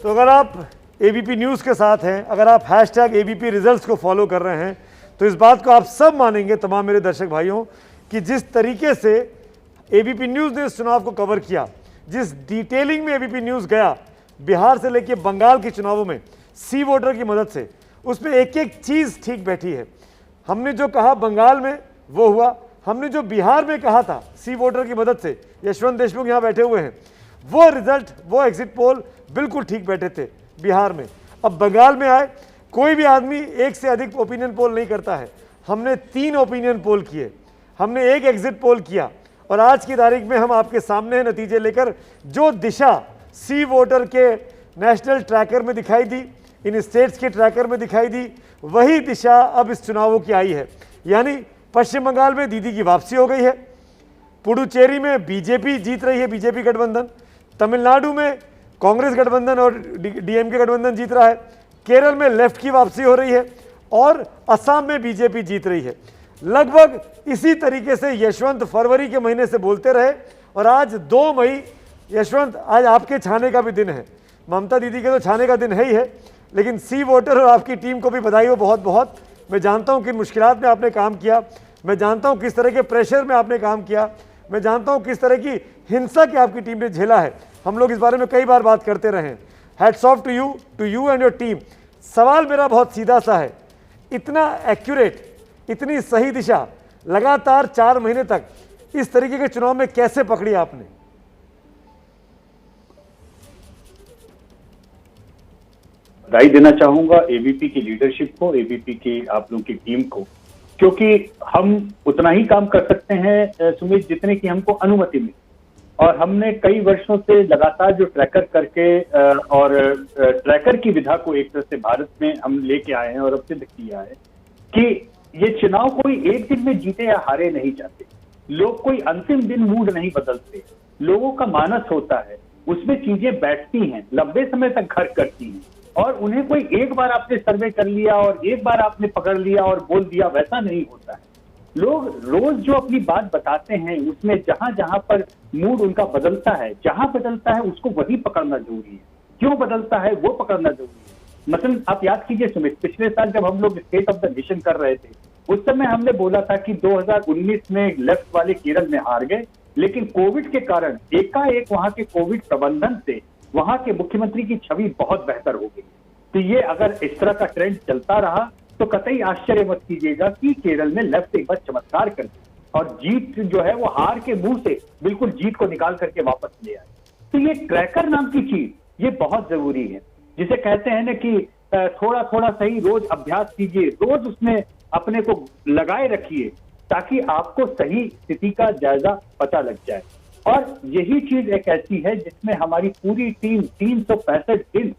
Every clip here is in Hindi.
तो अगर आप एबीपी न्यूज़ के साथ हैं, अगर आप हैशटैग एबीपी रिजल्ट्स को फॉलो कर रहे हैं, तो इस बात को आप सब मानेंगे, तमाम मेरे दर्शक भाइयों, कि जिस तरीके से एबीपी न्यूज़ ने इस चुनाव को कवर किया, जिस डिटेलिंग में एबीपी न्यूज़ गया बिहार से लेकर बंगाल के चुनावों में सी वोटर की मदद से, उसमें एक एक चीज़ ठीक बैठी है। हमने जो कहा बंगाल में वो हुआ, हमने जो बिहार में कहा था सी वोटर की मदद से, यशवंत देशमुख यहाँ बैठे हुए हैं, वो रिजल्ट, वो एग्जिट पोल बिल्कुल ठीक बैठे थे बिहार में। अब बंगाल में आए, कोई भी आदमी एक से अधिक ओपिनियन पोल नहीं करता है। हमने 3 ओपिनियन पोल किए, हमने 1 एग्जिट पोल किया, और आज की तारीख में हम आपके सामने हैं नतीजे लेकर। जो दिशा सी वोटर के नेशनल ट्रैकर में दिखाई दी, इन स्टेट्स के ट्रैकर में दिखाई दी, वही दिशा अब इस चुनावों की आई है। यानी पश्चिम बंगाल में दीदी की वापसी हो गई है, पुडुचेरी में बीजेपी जीत रही है, बीजेपी गठबंधन, तमिलनाडु में कांग्रेस गठबंधन और डीएमके गठबंधन जीत रहा है, केरल में लेफ्ट की वापसी हो रही है, और असम में बीजेपी जीत रही है। लगभग इसी तरीके से यशवंत फरवरी के महीने से बोलते रहे, और आज 2 मई, यशवंत आज आपके छाने का भी दिन है, ममता दीदी के तो छाने का दिन है ही है, लेकिन सी वोटर और आपकी टीम को भी बधाई हो बहुत बहुत। मैं जानता हूं किन मुश्किलात में आपने काम किया, मैं जानता हूं किस तरह के प्रेशर में आपने काम किया, मैं जानता हूं किस तरह की हिंसा की आपकी टीम ने झेला है। हम लोग इस बारे में कई बार बात करते रहे हैं। Hats off to you and your team. सवाल मेरा बहुत सीधा सा है, इतना एक्यूरेट, इतनी सही दिशा लगातार 4 महीने तक इस तरीके के चुनाव में कैसे पकड़ी आपने? बधाई देना चाहूंगा एबीपी की लीडरशिप को, एबीपी की आप लोगों की टीम को, क्योंकि हम उतना ही काम कर सकते हैं सुमित जितने की हमको अनुमति मिली। और हमने कई वर्षों से लगातार जो ट्रैकर करके और ट्रैकर की विधा को एक तरह से भारत में हम लेके आए हैं, और अब सिद्ध किया है कि ये चुनाव कोई एक दिन में जीते या हारे नहीं जाते। लोग कोई अंतिम दिन मूड नहीं बदलते, लोगों का मानस होता है, उसमें चीजें बैठती हैं, लंबे समय तक घर करती हैं, और उन्हें कोई एक बार आपने सर्वे कर लिया और एक बार आपने पकड़ लिया और बोल दिया, वैसा नहीं होता है। लोग रोज जो अपनी बात बताते हैं, उसमें जहां जहां पर मूड उनका बदलता है, जहां बदलता है उसको वही पकड़ना जरूरी है। क्यों बदलता है वो पकड़ना जरूरी है। मतलब आप याद कीजिए सुमित, पिछले साल जब हम लोग स्टेट ऑफ द नेशन कर रहे थे, उस समय हमने बोला था कि 2019 में लेफ्ट वाले केरल में हार गए, लेकिन कोविड के कारण एकाएक वहां के कोविड प्रबंधन से वहां के मुख्यमंत्री की छवि बहुत बेहतर हो गई। तो ये अगर इस तरह का ट्रेंड चलता रहा तो कतई आश्चर्य मत कीजिएगा कि केरल में लेफ्ट एक बार चमत्कार कर दी और जीत जो है वो हार के मुंह से बिल्कुल जीत को निकाल करके वापस ले आए। तो ये ट्रैकर नाम की चीज ये बहुत जरूरी है, जिसे कहते हैं ना कि थोड़ा थोड़ा सही रोज अभ्यास कीजिए, रोज उसमें अपने को लगाए रखिए, ताकि आपको सही स्थिति का जायजा पता लग जाए। और यही चीज एक ऐसी है जिसमें हमारी पूरी टीम 365 दिन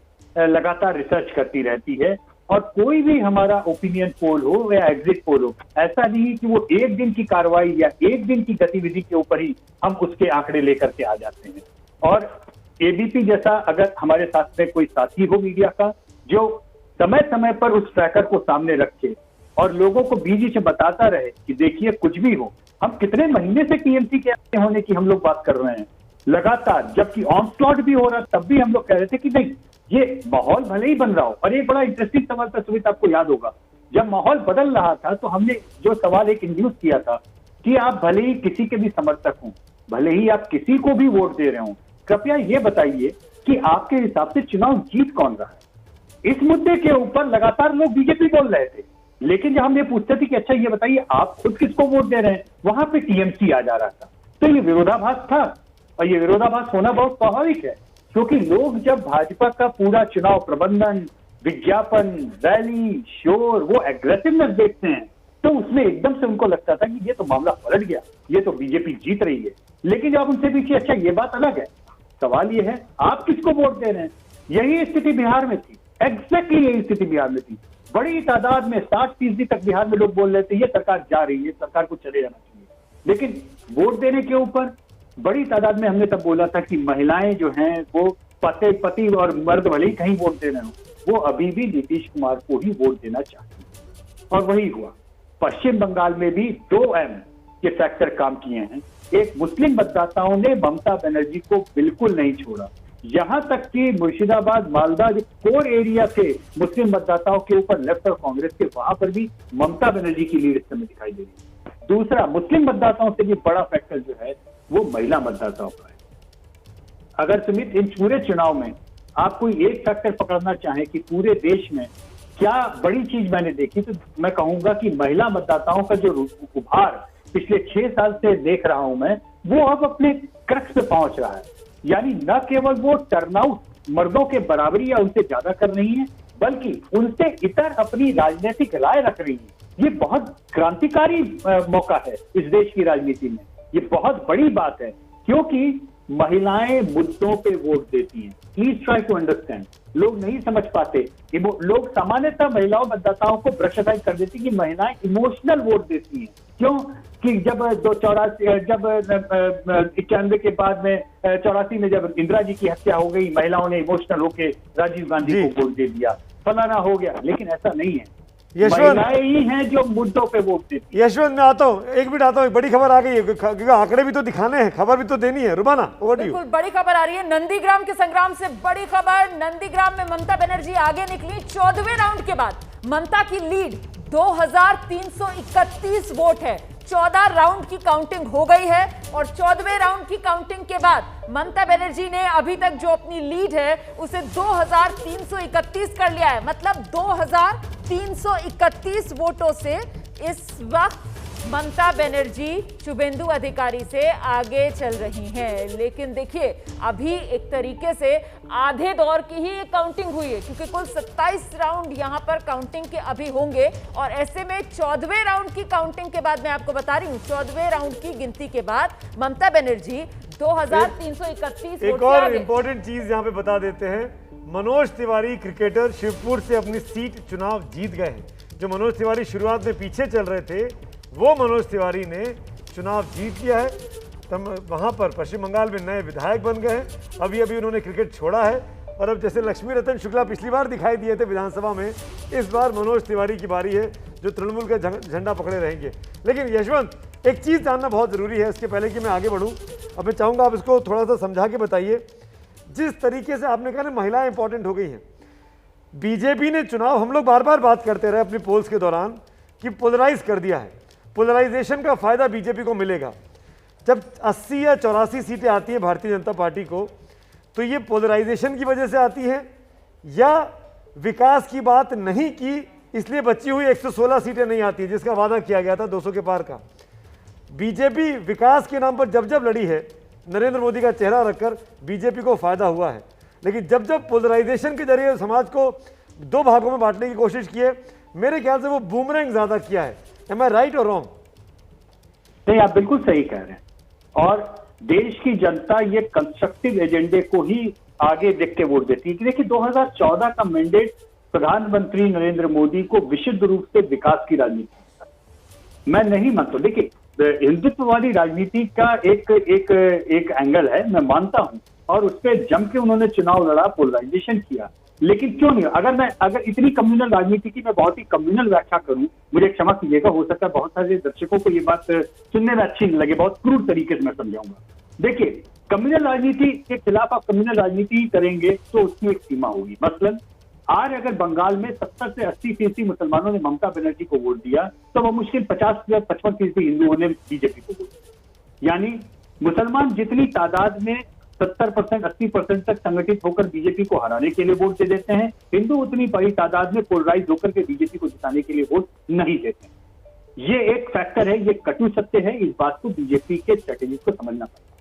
लगातार रिसर्च करती रहती है, और कोई भी हमारा ओपिनियन पोल हो या एग्जिट पोल हो, ऐसा नहीं कि वो एक दिन की कार्रवाई या एक दिन की गतिविधि के ऊपर ही हम उसके आंकड़े लेकर के आ जाते हैं। और एबीपी जैसा अगर हमारे साथ में कोई साथी हो मीडिया का, जो समय समय पर उस ट्रैकर को सामने रखे और लोगों को बीजी से बताता रहे कि देखिए कुछ भी हो, हम कितने महीने से टीएमसी के होने की हम लोग बात कर रहे हैं लगातार, जबकि ऑनस्लॉट भी हो रहा, तब भी हम लोग कह रहे थे कि नहीं ये माहौल भले ही बन रहा हो। और एक बड़ा इंटरेस्टिंग सवाल था सुमित, आपको याद होगा, जब माहौल बदल रहा था तो हमने जो सवाल एक इंड्यूस किया था कि आप भले ही किसी के भी समर्थक हों, भले ही आप किसी को भी वोट दे रहे हो, कृपया ये बताइए कि आपके हिसाब से चुनाव जीत कौन रहा है। इस मुद्दे के ऊपर लगातार लोग बीजेपी बोल रहे थे, लेकिन जब हम ये पूछते थे कि अच्छा ये बताइए आप खुद किसको वोट दे रहे हैं, वहां पे टीएमसी आ जा रहा था। तो ये विरोधाभास था, और ये विरोधाभास होना बहुत स्वाभाविक है, क्योंकि लोग जब भाजपा का पूरा चुनाव प्रबंधन, विज्ञापन, रैली, शोर, वो एग्रेसिवनेस देखते हैं, तो उसमें एकदम से उनको लगता था कि ये तो मामला पलट गया, ये तो बीजेपी जीत रही है। लेकिन जब उनसे पूछिए अच्छा ये बात अलग है, सवाल ये है आप किसको वोट दे रहे हैं। यही स्थिति बिहार में थी, एग्जैक्टली यही स्थिति बिहार में थी। बड़ी तादाद में 60% तक बिहार में लोग बोल रहे थे ये सरकार जा रही है, सरकार को चले जाना चाहिए। लेकिन वोट देने के ऊपर बड़ी तादाद में हमने तब बोला था कि महिलाएं जो हैं वो पति और मर्द भले ही कहीं वोट दे रहे हो, वो अभी भी नीतीश कुमार को ही वोट देना चाहती है। और वही हुआ। पश्चिम बंगाल में भी 2M के फैक्टर काम किए हैं। एक, मुस्लिम मतदाताओं ने ममता बनर्जी को बिल्कुल नहीं छोड़ा, यहां तक कि मुर्शिदाबाद, मालदा जो कोर एरिया थे मुस्लिम मतदाताओं के ऊपर लेफ्ट और कांग्रेस के, वहां पर भी ममता बनर्जी की लीड इस समय दिखाई दे रही है। दूसरा, मुस्लिम मतदाताओं से भी बड़ा फैक्टर जो है वो महिला मतदाताओं का है। अगर सुमित इन पूरे चुनाव में आप कोई एक फैक्टर पकड़ना चाहें कि पूरे देश में क्या बड़ी चीज मैंने देखी, तो मैं कहूंगा कि महिला मतदाताओं का जो उभार पिछले 6 साल से देख रहा हूं मैं, वो अब अपने क्रक्स पे पहुंच रहा है। यानी न केवल वो टर्नआउट मर्दों के बराबरी या उनसे ज्यादा कर रही है, बल्कि उनसे इतर अपनी राजनीतिक राय रख रही है। ये बहुत क्रांतिकारी मौका है इस देश की राजनीति में। ये बहुत बड़ी बात है, क्योंकि महिलाएं मुद्दों पे वोट देती हैं। Please try to understand. लोग नहीं समझ पाते। लोग सामान्यतः महिलाओं मतदाताओं को ब्रशअपाइज कर देती कि महिलाएं इमोशनल वोट देती हैं। क्यों? कि जब 91 के बाद में 84 में जब इंदिरा जी की हत्या हो गई, महिलाओं ने इमोशनल होकर राजीव गांधी को वोट दे दिया, फलाना हो गया। लेकिन ऐसा नहीं है, महिलाएं ही हैं जो मुद्दों पे वोट देती है। यशवंत, मैं आता हूँ, एक मिनट आता हूँ। बड़ी खबर आ गई है, क्योंकि आंकड़े भी तो दिखाने हैं, खबर भी तो देनी है। रुबाना, ओवर टू यू। बिल्कुल बड़ी खबर आ रही है नंदीग्राम के संग्राम से। बड़ी खबर, नंदीग्राम में ममता बनर्जी आगे निकली। 14वें राउंड के बाद ममता की लीड 2331 वोट है। 14 राउंड की काउंटिंग हो गई है और 14वें राउंड की काउंटिंग के बाद ममता बनर्जी ने अभी तक जो अपनी लीड है उसे 2331 कर लिया है। मतलब 2331 वोटों से इस वक्त ममता बनर्जी शुभेंदु अधिकारी से आगे चल रही हैं। लेकिन देखिए, अभी एक तरीके से आधे दौर की ही काउंटिंग हुई है, क्योंकि कुल 27 राउंड यहां पर काउंटिंग के अभी होंगे। और ऐसे में 14वें राउंड की काउंटिंग के बाद, मैं आपको बता रही हूं, 14वें राउंड की गिनती के बाद ममता बनर्जी 2331 एक और इंपॉर्टेंट चीज यहां पे बता देते हैं। मनोज तिवारी क्रिकेटर शिवपुर से अपनी सीट चुनाव जीत गए हैं। जो मनोज तिवारी शुरुआत में पीछे चल रहे थे, वो मनोज तिवारी ने चुनाव जीत लिया है। तब वहाँ पर पश्चिम बंगाल में नए विधायक बन गए हैं। अभी अभी उन्होंने क्रिकेट छोड़ा है और अब जैसे लक्ष्मी रतन शुक्ला पिछली बार दिखाई दिए थे विधानसभा में, इस बार मनोज तिवारी की बारी है जो तृणमूल का झंडा पकड़े रहेंगे। लेकिन यशवंत, एक चीज़ जानना बहुत ज़रूरी है इसके पहले कि मैं आगे बढ़ूँ। अब मैं चाहूँगा आप इसको थोड़ा सा समझा के बताइए। जिस तरीके से आपने कहा ना महिलाएँ इंपॉर्टेंट हो गई हैं, बीजेपी ने चुनाव, हम लोग बार बार बात करते रहे अपनी पोल्स के दौरान कि पोलराइज कर दिया है। पोलराइजेशन का फायदा बीजेपी को मिलेगा। जब 80 या 84 सीटें आती हैं भारतीय जनता पार्टी को, तो ये पोलराइजेशन की वजह से आती है या विकास की बात नहीं की इसलिए बची हुई 116 सीटें नहीं आती, जिसका वादा किया गया था 200 के पार का। बीजेपी विकास के नाम पर जब जब लड़ी है, नरेंद्र मोदी का चेहरा रखकर, बीजेपी को फायदा हुआ है। लेकिन जब जब पोलराइजेशन के जरिए समाज को दो भागों में बांटने की कोशिश की है, मेरे ख्याल से वो बूमरैंग ज्यादा किया है। Am I right or wrong? नहीं, आप बिल्कुल सही कह रहे हैं। और देश की जनता ये कंस्ट्रक्टिव एजेंडे को ही आगे देख के वोट देती है। देखिए, 2014 का मैंडेट प्रधानमंत्री नरेंद्र मोदी को विशुद्ध रूप से विकास की राजनीति, मैं नहीं मानता। देखिए, हिंदुत्ववादी राजनीति का एक एंगल है, मैं मानता हूं, और उस पर जम के उन्होंने चुनाव लड़ा, पोलराइजेशन किया। लेकिन क्यों नहीं? अगर इतनी कम्युनल राजनीति की मैं बहुत ही कम्युनल व्याख्या करूं, मुझे क्षमा कीजिएगा, हो सकता है बहुत सारे दर्शकों को ये बात सुनने में अच्छी नहीं लगे, बहुत क्रूर तरीके से मैं समझाऊंगा। देखिए, कम्युनल राजनीति के खिलाफ आप कम्युनल राजनीति करेंगे तो उसकी एक सीमा होगी। मसलन आज अगर बंगाल में 70 से 80% मुसलमानों ने ममता बनर्जी को वोट दिया, तो वो मुश्किल 50 से 55% हिंदुओं ने बीजेपी को वोट दिया। यानी मुसलमान जितनी तादाद में 70%, 80% तक संगठित होकर बीजेपी को हराने के लिए वोट दे देते हैं, हिंदू उतनी बड़ी तादाद में पोलराइज होकर के बीजेपी को जिताने के लिए वोट नहीं देते हैं। ये एक फैक्टर है, ये कटु सत्य है। इस बात को बीजेपी के स्ट्रेटेजी को समझना पड़ेगा।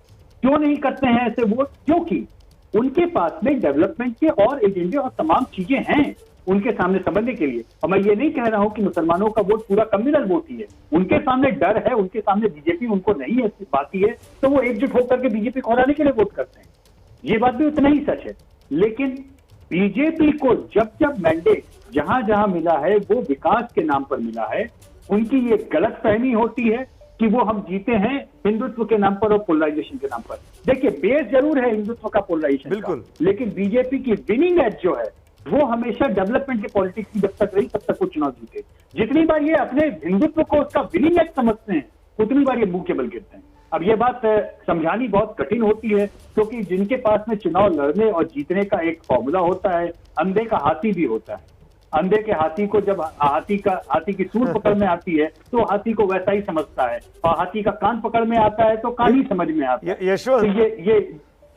क्यों नहीं करते हैं ऐसे वोट? क्योंकि उनके पास में डेवलपमेंट के और एजेंडे और तमाम चीजें हैं उनके सामने समझने के लिए। और मैं ये नहीं कह रहा हूं कि मुसलमानों का वोट पूरा कम्युनल वोट ही है। उनके सामने डर है, उनके सामने बीजेपी उनको नहीं है, बात ही है, तो वो एकजुट होकर के बीजेपी को हराने के लिए वोट करते हैं। ये बात भी उतना ही सच है। लेकिन बीजेपी को जब जब मैंडेट जहां जहां मिला है वो विकास के नाम पर मिला है, उनकी ये गलतफहमी होती है कि वो हम जीते हैं हिंदुत्व के नाम पर और पोलराइजेशन के नाम पर। देखिए, बेस जरूर है हिंदुत्व का, पोलराइजेशन बिल्कुल, लेकिन बीजेपी की विनिंग एज जो है वो हमेशा डेवलपमेंट के पॉलिटिक्स की जब तक रही तब तक वो चुनाव जीते। जितनी बार ये अपने हिंदुत्व को उसका विनिंग एज समझते हैं, उतनी बार ये मुंह के बल गिरते हैं। अब ये बात समझानी बहुत कठिन होती है, क्योंकि जिनके पास में चुनाव लड़ने और जीतने का एक फॉर्मूला होता है, अंधे का हाथी भी होता है। अंधे के हाथी को जब हाथी की सूंड पकड़ में आती है तो हाथी को वैसा ही समझता है, और हाथी का कान पकड़ में आता है तो कान ही समझ में आता है। यशवंत, तो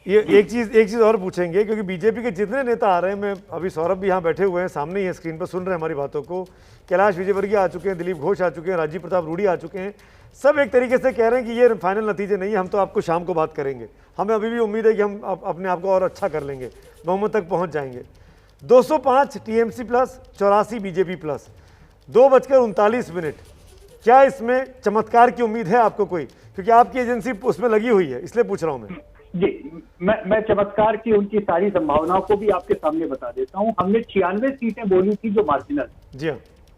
ये एक चीज और पूछेंगे, क्योंकि बीजेपी के जितने नेता आ रहे हैं, मैं अभी सौरभ भी यहाँ बैठे हुए हैं, सामने ही है स्क्रीन पर, सुन रहे हैं हमारी बातों को। कैलाश विजयवर्गीय आ चुके हैं, दिलीप घोष आ चुके हैं, राजीव प्रताप रूडी आ चुके हैं। सब एक तरीके से कह रहे हैं कि ये फाइनल नतीजे नहीं है, हम तो आपको शाम को बात करेंगे। हमें अभी भी उम्मीद है कि हम अपने आप को और अच्छा कर लेंगे, बहुमत तक पहुंच जाएंगे। 205 टीएमसी प्लस, 84 बीजेपी प्लस, 2:39। क्या इसमें चमत्कार की उम्मीद है आपको कोई? क्योंकि आपकी एजेंसी उसमें लगी हुई है, इसलिए पूछ रहा हूं मैं। जी, मैं चमत्कार की उनकी सारी संभावनाओं को भी आपके सामने बता देता हूं। हमने 96 सीटें बोली थी जो मार्जिनल। जी हाँ,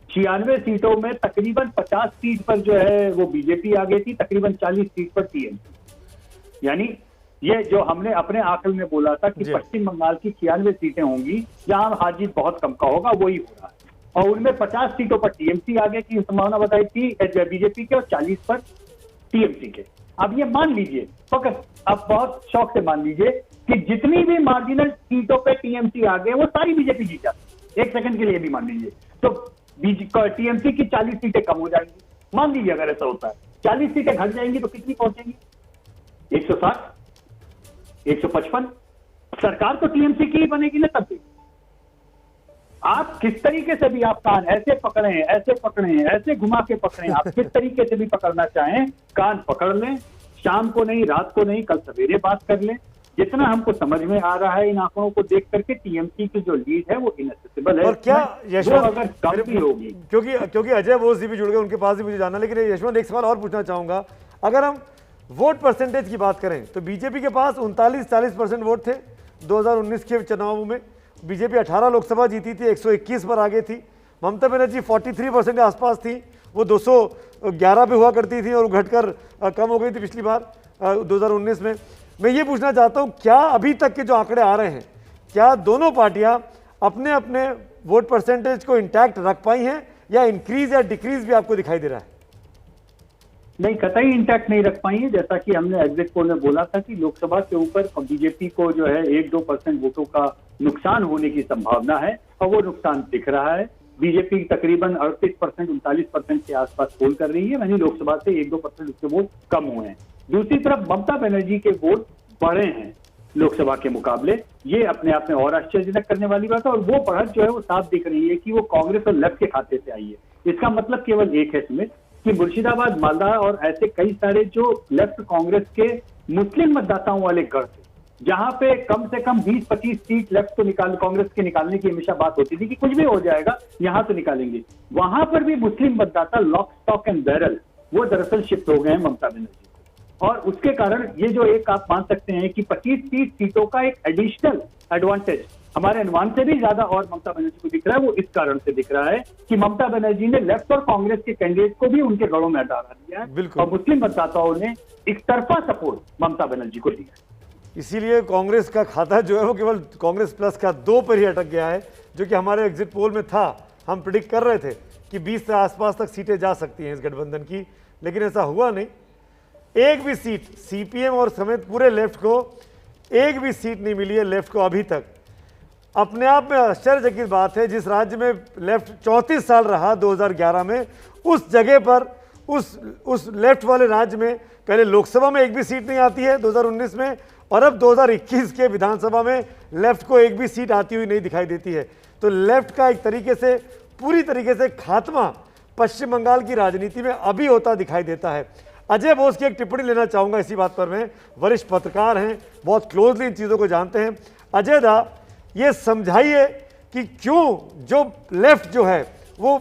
96 सीटों में तकरीबन 50 सीट पर जो है वो बीजेपी आ गई थी, तकरीबन 40 सीट पर टीएमसी। यानी ये जो हमने अपने आकलन में बोला था कि पश्चिम बंगाल की 96 सीटें होंगी जहां हार जीत बहुत कम का होगा, वही हो रहा है। और उनमें 50 सीटों पर टीएमसी आगे की संभावना बताई थी बीजेपी के, और 40 पर टीएमसी के। अब ये मान लीजिए, फकत अब बहुत शौक से मान लीजिए कि जितनी भी मार्जिनल सीटों पे टीएमसी आ गए वो सारी बीजेपी जीत जाती। एक सेकंड के लिए भी मान लीजिए तो टीएमसी की 40 सीटें कम हो जाएंगी। मान लीजिए अगर ऐसा होता है, 40 सीटें घट जाएंगी तो कितनी पहुंचेंगी? 160, 155। सरकार तो टीएमसी की ही बनेगी ना तब भी। आप किस तरीके से भी आप कान ऐसे पकड़े, ऐसे पकड़े, ऐसे घुमा के पकड़े, आप किस तरीके से भी पकड़ना चाहें, कान पकड़ लें। शाम को नहीं, रात को नहीं, कल सवेरे बात कर लें। जितना हमको समझ में आ रहा है इन आंकड़ों को देख करके, टीएमसी की जो लीड है वो इनएसेसिबल है। और क्या यशवंत, अगर कम भी होगी, क्योंकि अजय बोस जी भी जुड़ गए, उनके पास भी मुझे जानना। लेकिन यशवंत, एक सवाल और पूछना चाहूंगा। अगर हम वोट परसेंटेज की बात करें तो बीजेपी के पास 39-40% वोट थे 2019 के चुनाव में। बीजेपी 18 लोकसभा जीती थी, 121 पर आगे थी। ममता बनर्जी 43% के आसपास थी, वो 211 पे हुआ करती थी और घटकर कम हो गई थी पिछली बार 2019 में। मैं ये पूछना चाहता हूँ, क्या अभी तक के जो आंकड़े आ रहे हैं, क्या दोनों पार्टियां अपने अपने वोट परसेंटेज को इंटैक्ट रख पाई हैं, या इंक्रीज या डिक्रीज भी आपको दिखाई दे रहा है? नहीं, कतई इंटैक्ट नहीं रख पाई है। जैसा कि हमने एग्जिट पोल में बोला था कि लोकसभा के ऊपर बीजेपी को जो है 1-2% वोटों का नुकसान होने की संभावना है, और वो नुकसान दिख रहा है। बीजेपी तकरीबन 38%, 39% के आसपास पोल कर रही है, वहीं लोकसभा से 1-2% उसके वोट कम हुए हैं। दूसरी तरफ ममता बनर्जी के वोट बढ़े हैं लोकसभा के मुकाबले। ये अपने आप में और आश्चर्यजनक करने वाली बात है, और वो बढ़त जो है वो साफ दिख रही है कि वो कांग्रेस और लेफ्ट के खाते से आई है। इसका मतलब केवल एक है इसमें कि मुर्शिदाबाद, मालदा और ऐसे कई सारे जो लेफ्ट कांग्रेस के मुस्लिम मतदाताओं वाले गढ़ थे, जहां पे कम से कम 20-25 सीट लेफ्ट को कांग्रेस के निकालने की हमेशा बात होती थी कि कुछ भी हो जाएगा, यहां तो निकालेंगे। वहां पर भी मुस्लिम मतदाता लॉक, स्टॉक एंड बैरल वो दरअसल शिफ्ट हो गए हैं ममता बनर्जी को, और उसके कारण ये जो एक आप मान सकते हैं कि 25-30 सीटों का एक एडिशनल एडवांटेज हमारे अनुमान से भी ज्यादा और ममता बनर्जी को दिख रहा है। वो इस कारण से दिख रहा है कि ममता बनर्जी ने लेफ्ट और कांग्रेस के कैंडिडेट को भी उनके गढ़ों में हटा दिया है, और मुस्लिम मतदाताओं ने एक तरफा सपोर्ट ममता बनर्जी को दिया। इसीलिए कांग्रेस का खाता जो है वो केवल कांग्रेस प्लस का 2 पर ही अटक गया है, जो कि हमारे एग्जिट पोल में था। हम प्रिडिक्ट कर रहे थे कि 20 से आसपास तक सीटें जा सकती हैं इस गठबंधन की, लेकिन ऐसा हुआ नहीं। एक भी सीट सीपीएम और समेत पूरे लेफ्ट को एक भी सीट नहीं मिली है लेफ्ट को अभी तक। अपने आप में आश्चर्यचकित बात है, जिस राज्य में लेफ्ट 34 साल रहा 2011 में, उस जगह पर उस लेफ्ट वाले राज्य में पहले लोकसभा में एक भी सीट नहीं आती है 2019 में, और अब 2021 के विधानसभा में लेफ्ट को एक भी सीट आती हुई नहीं दिखाई देती है। तो लेफ्ट का एक तरीके से पूरी तरीके से खात्मा पश्चिम बंगाल की राजनीति में अभी होता दिखाई देता है। अजय बोस की एक टिप्पणी लेना चाहूंगा इसी बात पर। मैं, वरिष्ठ पत्रकार हैं, बहुत क्लोजली इन चीज़ों को जानते हैं। अजय दा, ये समझाइए कि क्यों जो लेफ्ट जो है वो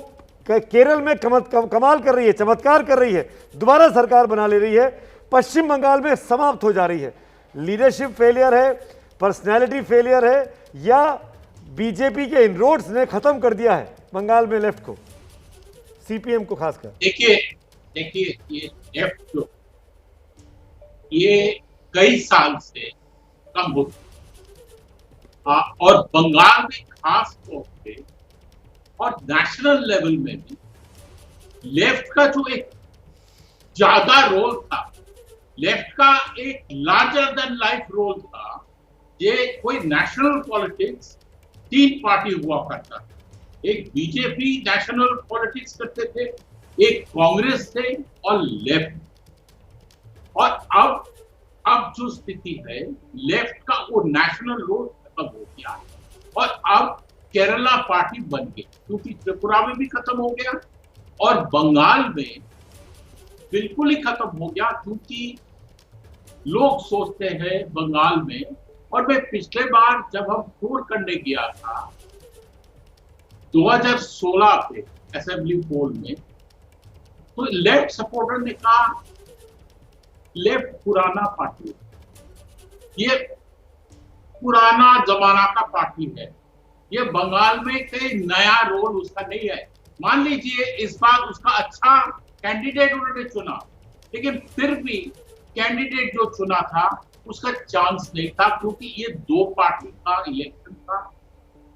केरल में कमाल कर रही है, चमत्कार कर रही है, दोबारा सरकार बना ले रही है, पश्चिम बंगाल में समाप्त हो जा रही है। लीडरशिप फेलियर है, पर्सनैलिटी फेलियर है, या बीजेपी के इनरोड्स ने खत्म कर दिया है बंगाल में लेफ्ट को, सीपीएम को खासकर? देखिए ये लेफ्ट जो ये कई साल से कम हो, और बंगाल में खास तौर पे और नेशनल लेवल में भी लेफ्ट का जो एक ज्यादा रोल था लेफ्ट का एक लार्जर देन लाइफ रोल था। ये कोई नेशनल पॉलिटिक्स 3 पार्टी हुआ करता था, एक बीजेपी नेशनल पॉलिटिक्स करते थे, एक कांग्रेस थे और लेफ्ट। और अब जो स्थिति है, लेफ्ट का वो नेशनल रोल खत्म हो गया और अब केरला पार्टी बन गई, क्योंकि त्रिपुरा में भी खत्म हो गया और बंगाल में बिल्कुल ही खत्म हो गया, क्योंकि लोग सोचते हैं बंगाल में। और मैं पिछले बार जब हम टूर करने गया था 2016 पे असेंबली पोल में, तो लेफ्ट सपोर्टर ने कहा लेफ्ट पुराना पार्टी, ये पुराना जमाना का पार्टी है, ये बंगाल में कोई नया रोल उसका नहीं है। मान लीजिए इस बार उसका अच्छा कैंडिडेट उन्होंने चुना, लेकिन फिर भी कैंडिडेट जो चुना था उसका चांस नहीं था, क्योंकि ये 2 पार्टी का इलेक्शन था,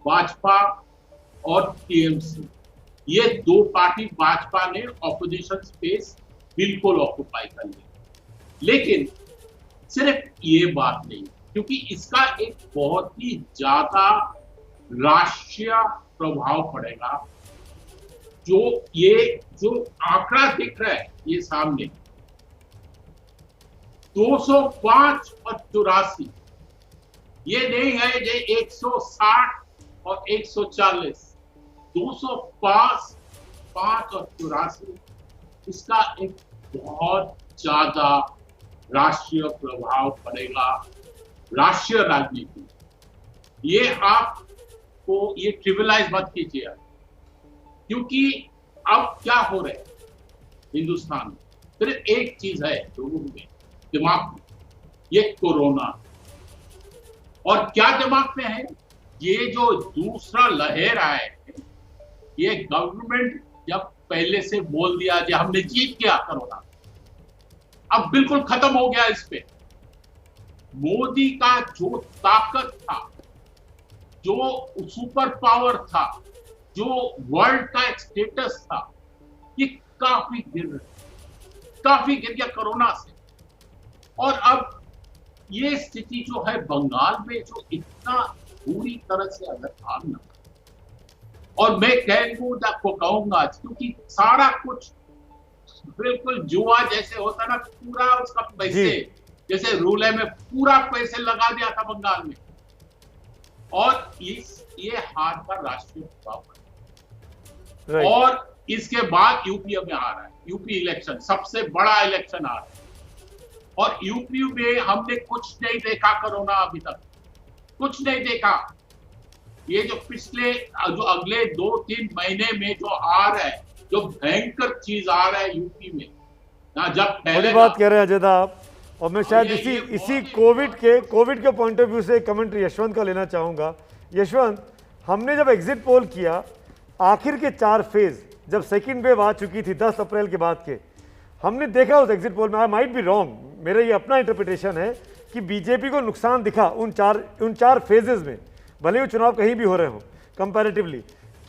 भाजपा और टीएमसी। ये 2 पार्टी, भाजपा ने ऑपोजिशन स्पेस बिल्कुल ऑक्युपाई कर लिया। लेकिन सिर्फ ये बात नहीं, क्योंकि इसका एक बहुत ही ज्यादा राष्ट्रीय प्रभाव पड़ेगा। जो आंकड़ा दिख रहा है ये सामने 205 और 84, ये नहीं है ये 160 और 140, 205 और 84, इसका एक बहुत ज्यादा राष्ट्रीय प्रभाव पड़ेगा राष्ट्रीय राजनीति। ये आपको ये ट्रिविलाइज मत कीजिए, क्योंकि अब क्या हो रहा है हिंदुस्तान में, सिर्फ एक चीज है लोगों में दिमाग में, ये कोरोना। और क्या दिमाग में है, ये जो दूसरा लहर आए, ये गवर्नमेंट जब पहले से बोल दिया कि हमने जीत गया कोरोना, अब बिल्कुल खत्म हो गया इस पे। मोदी का जो ताकत था, जो सुपर पावर था, जो वर्ल्ड का एक स्टेटस था, ये काफी गिर गया कोरोना से। और अब ये स्थिति जो है बंगाल में, जो इतना पूरी तरह से अगर आना, और मैं कहूंगा क्योंकि सारा कुछ बिल्कुल जुआ जैसे होता ना, पूरा उसका पैसे जैसे रूले में पूरा पैसे लगा दिया था बंगाल में, और ये हार का राष्ट्रीय प्रभाव। और इसके बाद यूपी में आ रहा है, यूपी इलेक्शन सबसे बड़ा इलेक्शन आ रहा है, और यूपी में हमने कुछ नहीं देखा कोरोना, अभी तक कुछ नहीं देखा। ये जो पिछले जो अगले 2-3 महीने में जो आ रहा है, जो भयंकर चीज आ रहा है यूपी में, जब बड़ी बात कह रहे हैं अजय दा आप। और मैं शायद इसी कोविड के पॉइंट ऑफ व्यू से कमेंट्री यशवंत का लेना चाहूँगा। यशवंत, हमने जब एग्जिट पोल किया, आखिर के 4 फेज जब सेकेंड वेव आ चुकी थी 10 अप्रैल के बाद के, हमने देखा उस एग्जिट पोल में, आई माइट बी रॉन्ग, मेरा ये अपना इंटरप्रिटेशन है कि बीजेपी को नुकसान दिखा उन चार फेजेस में, भले वो चुनाव कहीं भी हो रहे हो कंपैरेटिवली।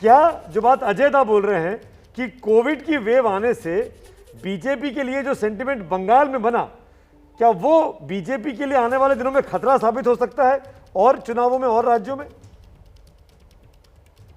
क्या जो बात अजय दा बोल रहे हैं कि कोविड की वेव आने से बीजेपी के लिए जो सेंटिमेंट बंगाल में बना, क्या वो बीजेपी के लिए आने वाले दिनों में खतरा साबित हो सकता है और चुनावों में और राज्यों में?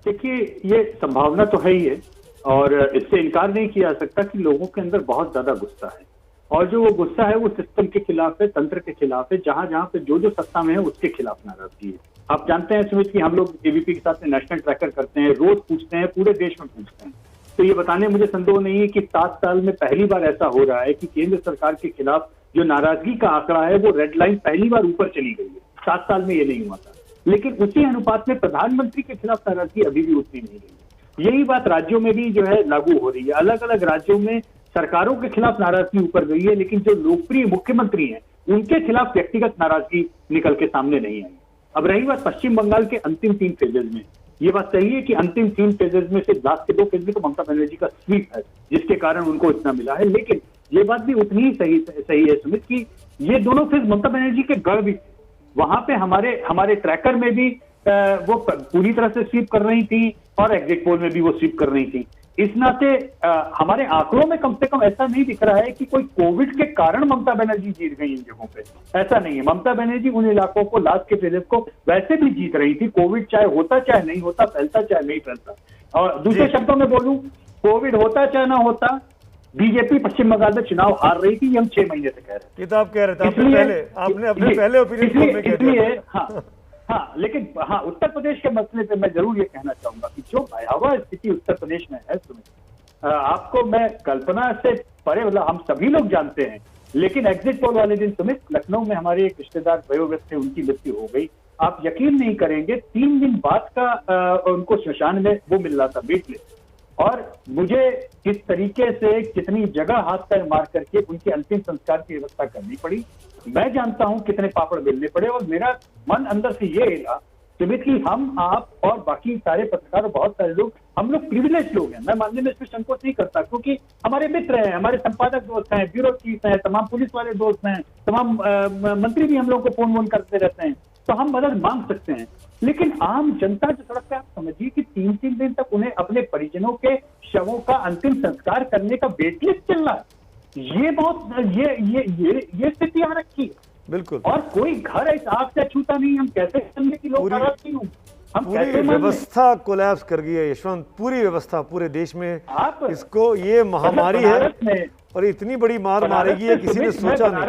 देखिए, ये संभावना तो है ही है, और इससे इनकार नहीं किया जा सकता कि लोगों के अंदर बहुत ज्यादा गुस्सा है, और जो वो गुस्सा है वो सिस्टम के खिलाफ है, तंत्र के खिलाफ है, जहां जहां पे जो सत्ता में है उसके खिलाफ नाराजगी है। आप जानते हैं सुमित कि हम लोग एबीपी के साथ में नेशनल ट्रैकर करते हैं, रोज पूछते हैं, पूरे देश में पूछते हैं, तो ये बताने मुझे संदेह नहीं है कि 7 साल में पहली बार ऐसा हो रहा है कि केंद्र सरकार के खिलाफ जो नाराजगी का आंकड़ा है वो रेड लाइन पहली बार ऊपर चली गई है। 7 साल में ये नहीं हुआ था, लेकिन उसी अनुपात में प्रधानमंत्री के खिलाफ नाराजगी अभी भी उतनी नहीं गई। यही बात राज्यों में भी जो है लागू हो रही है। अलग अलग राज्यों में सरकारों के खिलाफ नाराजगी ऊपर गई है, लेकिन जो लोकप्रिय मुख्यमंत्री हैं उनके खिलाफ व्यक्तिगत नाराजगी निकल के सामने नहीं आई। अब रही बात पश्चिम बंगाल के अंतिम 3 फेजेज में, ये बात सही है कि अंतिम 3 फेजेज में से लास्ट के 2 फेज में तो ममता बनर्जी का स्वीप है, जिसके कारण उनको इतना मिला है। लेकिन ये बात भी उतनी ही सही है सुमित कि ये दोनों फेज ममता बनर्जी के गढ़ भी थे। वहां पे हमारे ट्रैकर में भी वो पूरी तरह से स्वीप कर रही थी, और एग्जिट पोल में भी वो स्वीप कर रही थी। इस नाते हमारे आंकड़ों में कम से कम ऐसा नहीं दिख रहा है कि कोई कोविड के कारण ममता बनर्जी जीत गई इन जगहों पे। ऐसा नहीं है। ममता बनर्जी उन इलाकों को, लास्ट के फेजेस को वैसे भी जीत रही थी, कोविड चाहे होता चाहे नहीं होता, फैलता चाहे नहीं फैलता। और दूसरे शब्दों में बोलूं, कोविड होता चाहे ना होता, बीजेपी पश्चिम बंगाल में चुनाव हार रही थी, ये हम 6 महीने से कह रहे थे। ये तो आप कह रहे थे, आपने अपने पहले ओपिनियन में कह दिया। हाँ, लेकिन हाँ, उत्तर प्रदेश के मसले पे मैं जरूर ये कहना चाहूंगा कि जो भयावह स्थिति उत्तर प्रदेश में है, सुमित, आपको मैं कल्पना से परे, मतलब हम सभी लोग जानते हैं, लेकिन एग्जिट पोल वाले दिन सुमित, लखनऊ में हमारे एक रिश्तेदार वयोवृद्ध थे, उनकी मृत्यु हो गई। आप यकीन नहीं करेंगे, 3 दिन बाद का उनको श्मशान में वो मिल रहा था, बेटले। और मुझे किस तरीके से, कितनी जगह हाथ पैर मार करके उनके अंतिम संस्कार की व्यवस्था करनी पड़ी, मैं जानता हूं कितने पापड़ बेलने पड़े। और मेरा मन अंदर से ये हिला सुमित कि हम, आप और बाकी सारे पत्रकार, बहुत सारे लोग, हम लोग प्रिविलेज लोग हैं। मैं मानने में इसमें संकोच नहीं करता, क्योंकि हमारे मित्र हैं, हमारे संपादक दोस्त हैं, ब्यूरो चीफ हैं, तमाम पुलिस वाले दोस्त हैं, तमाम मंत्री भी हम लोग को फोन करते रहते हैं, तो हम मदद मांग सकते हैं। लेकिन आम जनता जो सड़क पे, आप समझिए कि 3-3 दिन तक उन्हें अपने परिजनों के शवों का अंतिम संस्कार करने का वेट लिस्ट चल रहा है। ये बहुत ये स्थिति यहाँ रखी है। बिल्कुल। और कोई घर इस आग से छूता नहीं। हम कैसे समझे कि लोग नाराज नहीं हों? हम पूरी कैसे व्यवस्था कोलैप्स कर गई है यशवंत, पूरी व्यवस्था पूरे देश में। आप इसको, ये महामारी है और इतनी बड़ी मार मारेगी है, किसी ने सोचा नहीं।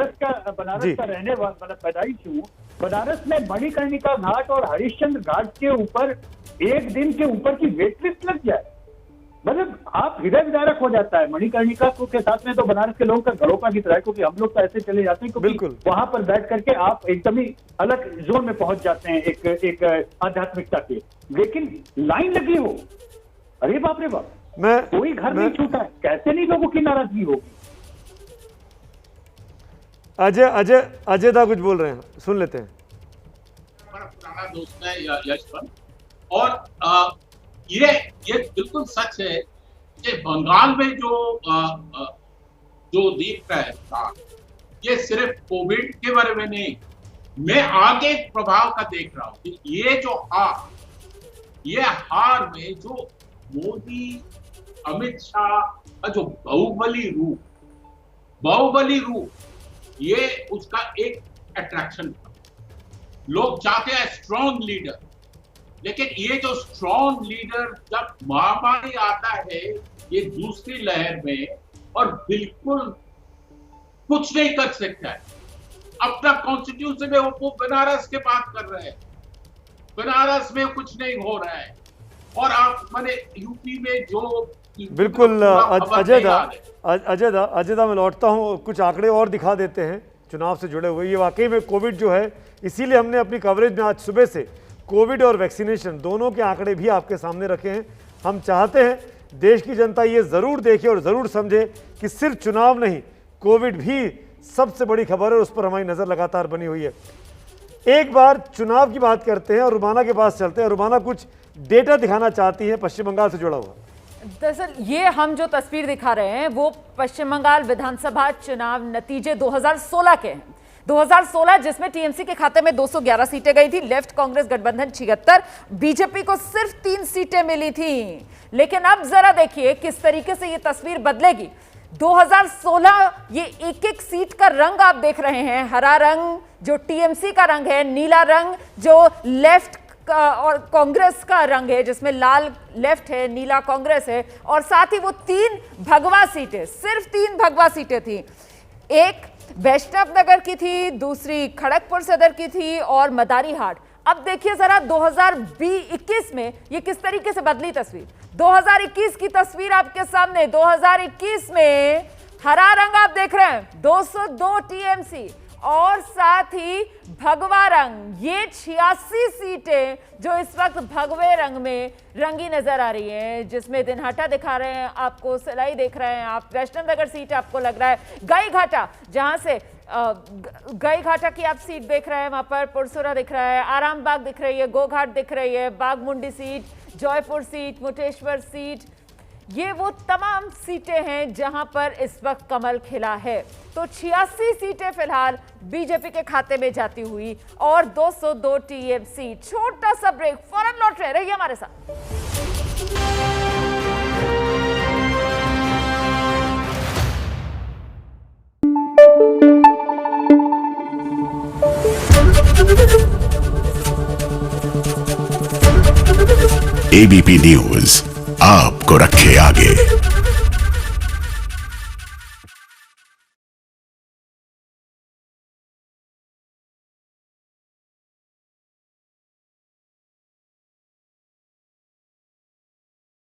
बनारस का रहने वाला, पैदाइश हूँ। बनारस में मणिकर्णिका घाट और हरिश्चंद्र घाट के ऊपर एक दिन के ऊपर की वेट लिस्ट लग जाए, मतलब आप हृदय विदारक हो जाता है। मणिकर्णिका के साथ में तो बनारस के लोगों का घरों का गीत रहा है, क्योंकि हम लोग तो ऐसे चले जाते हैं, क्योंकि वहां पर बैठ करके आप एकदम ही अलग जोन में पहुंच जाते हैं, एक आध्यात्मिकता के। लेकिन लाइन लगी हो, अरे बाप रे बाप, कोई घर नहीं छूटा है, कैसे नहीं लोगों की नाराजगी होगी। अजय दा कुछ बोल रहे हैं, सुन लेते हैं। बड़ा पुराना दोस्त है यशवंत, और ये बिल्कुल सच है कि बंगाल में जो दिख रहा है, ये सिर्फ कोविड के बारे में नहीं, मैं आगे प्रभाव का देख रहा हूं कि ये हार में जो मोदी, अमित शाह का जो बाहुबली रूप, ये उसका एक अट्रैक्शन था। लोग चाहते हैं स्ट्रॉन्ग लीडर, लेकिन ये जो स्ट्रॉन्ग लीडर जब महामारी आता है, ये दूसरी लहर में, और बिल्कुल कुछ नहीं कर सकता है। अपना कॉन्स्टिट्यूशन में वो बनारस के बात कर रहे हैं, बनारस में कुछ नहीं हो रहा है। और आप मैंने यूपी में जो बिल्कुल अजय दा मैं लौटता हूं, कुछ आंकड़े और दिखा देते हैं चुनाव से जुड़े हुए। ये वाकई में कोविड जो है, इसीलिए हमने अपनी कवरेज में आज सुबह से कोविड और वैक्सीनेशन दोनों के आंकड़े भी आपके सामने रखे हैं। हम चाहते हैं देश की जनता ये ज़रूर देखे और ज़रूर समझे कि सिर्फ चुनाव नहीं, कोविड भी सबसे बड़ी खबर है, उस पर हमारी नज़र लगातार बनी हुई है। एक बार चुनाव की बात करते हैं और रुमाना के पास चलते हैं। रुमाना कुछ डेटा दिखाना चाहती है पश्चिम बंगाल से जुड़ा हुआ। दरअसल ये हम जो तस्वीर दिखा रहे हैं वो पश्चिम बंगाल विधानसभा चुनाव नतीजे 2016 के हैं। 2016 जिसमें टीएमसी के खाते में 211 सीटें गई थी, लेफ्ट कांग्रेस गठबंधन 76, बीजेपी को सिर्फ 3 सीटें मिली थी। लेकिन अब जरा देखिए किस तरीके से ये तस्वीर बदलेगी। 2016 ये एक सीट का रंग आप देख रहे हैं, हरा रंग जो टीएमसी का रंग है, नीला रंग जो लेफ्ट और कांग्रेस का रंग है, जिसमें लाल लेफ्ट है, नीला कांग्रेस है, और साथ ही वो 3 भगवा सीटें, सिर्फ 3 भगवा सीटें थी। एक वैष्णव नगर की थी, दूसरी खड़गपुर सदर की थी और मदारी हाट। अब देखिए जरा 2021 में ये किस तरीके से बदली तस्वीर। 2021 की तस्वीर आपके सामने। 2021 में हरा रंग आप देख रहे हैं, 202 टीएमसी, और साथ ही भगवा रंग, ये 86 सीटें जो इस वक्त भगवे रंग में रंगी नजर आ रही हैं, जिसमें दिनहाटा दिखा रहे हैं आपको, सिलाई देख रहे हैं आप, वैष्णव नगर सीट आपको लग रहा है, गाईघाटा जहां से गाईघाटा की आप सीट देख रहे हैं, वहां पर पुरसुरा दिख रहा है, आरामबाग दिख रही है, गोघाट दिख रही है, Baghmundi seat, Jaipur seat, Muteshwar seat, ये वो तमाम सीटें हैं जहां पर इस वक्त कमल खिला है। तो 86 सीटें फिलहाल बीजेपी के खाते में जाती हुई और 202 टीएमसी। छोटा सा ब्रेक, फौरन लौट रहे, रहिए हमारे साथ। एबीपी न्यूज आपको रखे आगे।